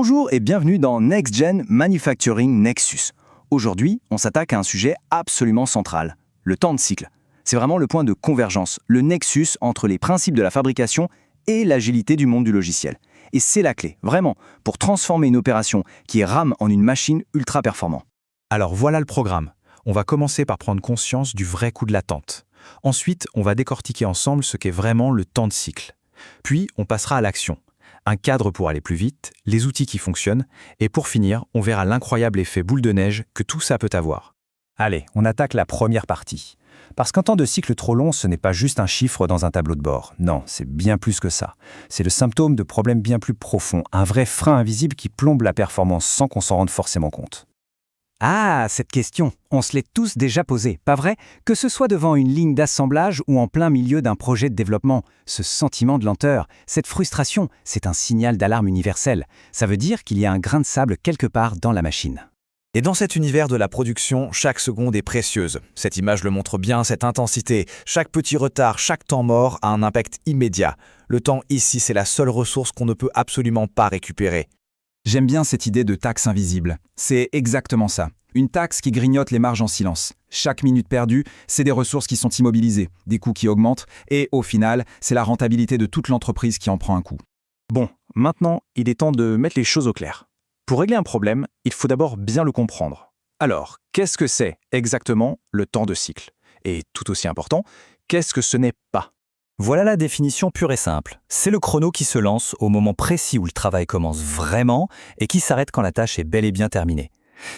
Bonjour et bienvenue dans Next Gen Manufacturing Nexus. Aujourd'hui, on s'attaque à un sujet absolument central, le temps de cycle. C'est vraiment le point de convergence, le nexus entre les principes de la fabrication et l'agilité du monde du logiciel. Et c'est la clé, vraiment, pour transformer une opération qui est RAM en une machine ultra performante. Alors voilà le programme. On va commencer par prendre conscience du vrai coût de l'attente. Ensuite, on va décortiquer ensemble ce qu'est vraiment le temps de cycle. Puis, on passera à l'action. Un cadre pour aller plus vite, les outils qui fonctionnent, et pour finir, on verra l'incroyable effet boule de neige que tout ça peut avoir. Allez, on attaque la première partie. Parce qu'un temps de cycle trop long, ce n'est pas juste un chiffre dans un tableau de bord. Non, c'est bien plus que ça. C'est le symptôme de problèmes bien plus profonds, un vrai frein invisible qui plombe la performance sans qu'on s'en rende forcément compte. Ah, cette question, on se l'est tous déjà posée, pas vrai? Que ce soit devant une ligne d'assemblage ou en plein milieu d'un projet de développement, ce sentiment de lenteur, cette frustration, c'est un signal d'alarme universel. Ça veut dire qu'il y a un grain de sable quelque part dans la machine. Et dans cet univers de la production, chaque seconde est précieuse. Cette image le montre bien, cette intensité. Chaque petit retard, chaque temps mort a un impact immédiat. Le temps ici, c'est la seule ressource qu'on ne peut absolument pas récupérer. J'aime bien cette idée de taxe invisible. C'est exactement ça. Une taxe qui grignote les marges en silence. Chaque minute perdue, c'est des ressources qui sont immobilisées, des coûts qui augmentent, et au final, c'est la rentabilité de toute l'entreprise qui en prend un coup. Bon, maintenant, il est temps de mettre les choses au clair. Pour régler un problème, il faut d'abord bien le comprendre. Alors, qu'est-ce que c'est exactement le temps de cycle? Et tout aussi important, qu'est-ce que ce n'est pas? Voilà la définition pure et simple. C'est le chrono qui se lance au moment précis où le travail commence vraiment et qui s'arrête quand la tâche est bel et bien terminée.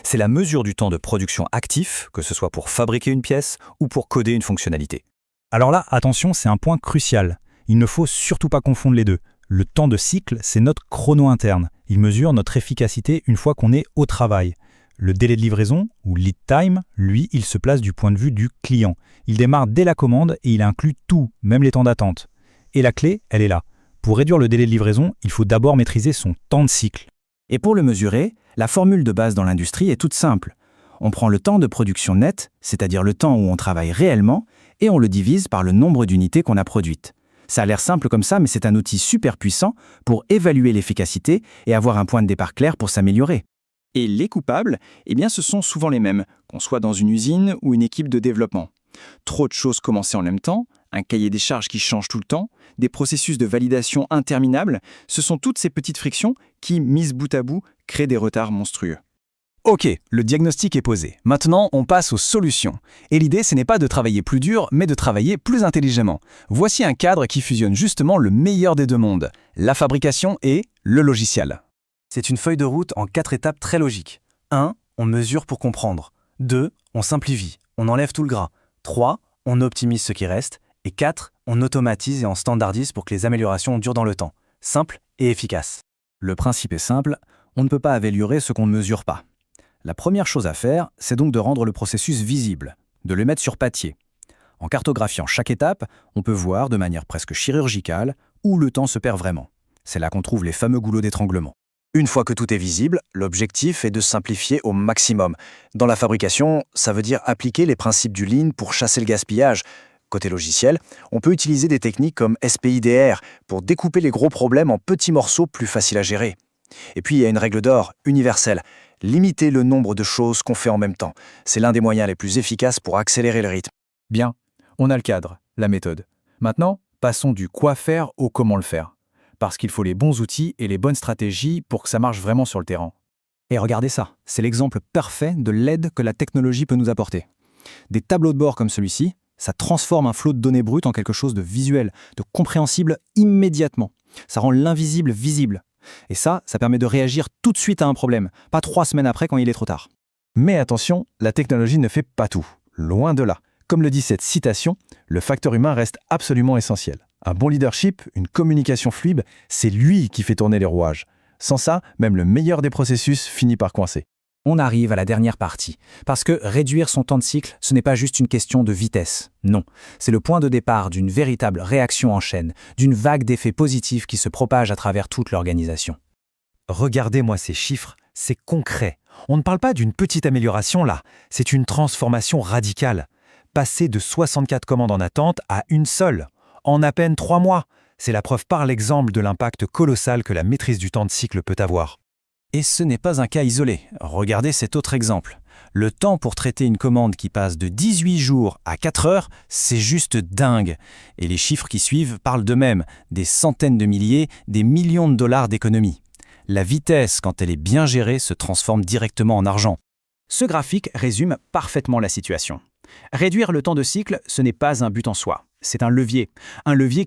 C'est la mesure du temps de production actif, que ce soit pour fabriquer une pièce ou pour coder une fonctionnalité. Alors là, attention, c'est un point crucial. Il ne faut surtout pas confondre les deux. Le temps de cycle, c'est notre chrono interne. Il mesure notre efficacité une fois qu'on est au travail. Le délai de livraison, ou lead time, lui, il se place du point de vue du client. Il démarre dès la commande et il inclut tout, même les temps d'attente. Et la clé, elle est là. Pour réduire le délai de livraison, il faut d'abord maîtriser son temps de cycle. Et pour le mesurer, la formule de base dans l'industrie est toute simple. On prend le temps de production net, c'est-à-dire le temps où on travaille réellement, et on le divise par le nombre d'unités qu'on a produites. Ça a l'air simple comme ça, mais c'est un outil super puissant pour évaluer l'efficacité et avoir un point de départ clair pour s'améliorer. Et les coupables, eh bien, ce sont souvent les mêmes, qu'on soit dans une usine ou une équipe de développement. Trop de choses commencées en même temps, un cahier des charges qui change tout le temps, des processus de validation interminables, ce sont toutes ces petites frictions qui, mises bout à bout, créent des retards monstrueux. Ok, le diagnostic est posé. Maintenant, on passe aux solutions. Et l'idée, ce n'est pas de travailler plus dur, mais de travailler plus intelligemment. Voici un cadre qui fusionne justement le meilleur des deux mondes, la fabrication et le logiciel. C'est une feuille de route en 4 étapes très logiques. 1. On mesure pour comprendre. 2. On simplifie, on enlève tout le gras. 3. On optimise ce qui reste. Et 4. On automatise et on standardise pour que les améliorations durent dans le temps. Simple et efficace. Le principe est simple, on ne peut pas améliorer ce qu'on ne mesure pas. La première chose à faire, c'est donc de rendre le processus visible, de le mettre sur papier. En cartographiant chaque étape, on peut voir de manière presque chirurgicale où le temps se perd vraiment. C'est là qu'on trouve les fameux goulots d'étranglement. Une fois que tout est visible, l'objectif est de simplifier au maximum. Dans la fabrication, ça veut dire appliquer les principes du Lean pour chasser le gaspillage. Côté logiciel, on peut utiliser des techniques comme SPIDR pour découper les gros problèmes en petits morceaux plus faciles à gérer. Et puis il y a une règle d'or, universelle. Limiter le nombre de choses qu'on fait en même temps. C'est l'un des moyens les plus efficaces pour accélérer le rythme. Bien, on a le cadre, la méthode. Maintenant, passons du quoi faire au comment le faire. Parce qu'il faut les bons outils et les bonnes stratégies pour que ça marche vraiment sur le terrain. Et regardez ça, c'est l'exemple parfait de l'aide que la technologie peut nous apporter. Des tableaux de bord comme celui-ci, ça transforme un flot de données brutes en quelque chose de visuel, de compréhensible immédiatement. Ça rend l'invisible visible. Et ça permet de réagir tout de suite à un problème, pas 3 semaines après quand il est trop tard. Mais attention, la technologie ne fait pas tout. Loin de là. Comme le dit cette citation, le facteur humain reste absolument essentiel. Un bon leadership, une communication fluide, c'est lui qui fait tourner les rouages. Sans ça, même le meilleur des processus finit par coincer. On arrive à la dernière partie, parce que réduire son temps de cycle, ce n'est pas juste une question de vitesse. Non, c'est le point de départ d'une véritable réaction en chaîne, d'une vague d'effets positifs qui se propage à travers toute l'organisation. Regardez-moi ces chiffres, c'est concret. On ne parle pas d'une petite amélioration là, c'est une transformation radicale. Passer de 64 commandes en attente à une seule, en à peine 3 mois. C'est la preuve par l'exemple de l'impact colossal que la maîtrise du temps de cycle peut avoir. Et ce n'est pas un cas isolé. Regardez cet autre exemple. Le temps pour traiter une commande qui passe de 18 jours à 4 heures, c'est juste dingue. Et les chiffres qui suivent parlent d'eux-mêmes, des centaines de milliers, des millions de dollars d'économies. La vitesse, quand elle est bien gérée, se transforme directement en argent. Ce graphique résume parfaitement la situation. Réduire le temps de cycle, ce n'est pas un but en soi. C'est un levier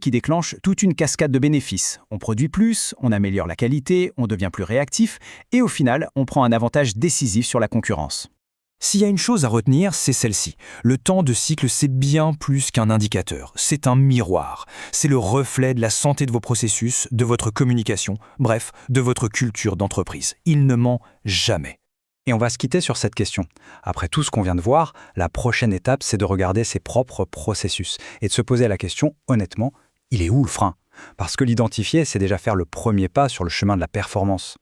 qui déclenche toute une cascade de bénéfices. On produit plus, on améliore la qualité, on devient plus réactif, et au final, on prend un avantage décisif sur la concurrence. S'il y a une chose à retenir, c'est celle-ci. Le temps de cycle, c'est bien plus qu'un indicateur. C'est un miroir. C'est le reflet de la santé de vos processus, de votre communication, bref, de votre culture d'entreprise. Il ne ment jamais. Et on va se quitter sur cette question. Après tout ce qu'on vient de voir, la prochaine étape, c'est de regarder ses propres processus et de se poser la question, honnêtement, il est où le frein? Parce que l'identifier, c'est déjà faire le premier pas sur le chemin de la performance.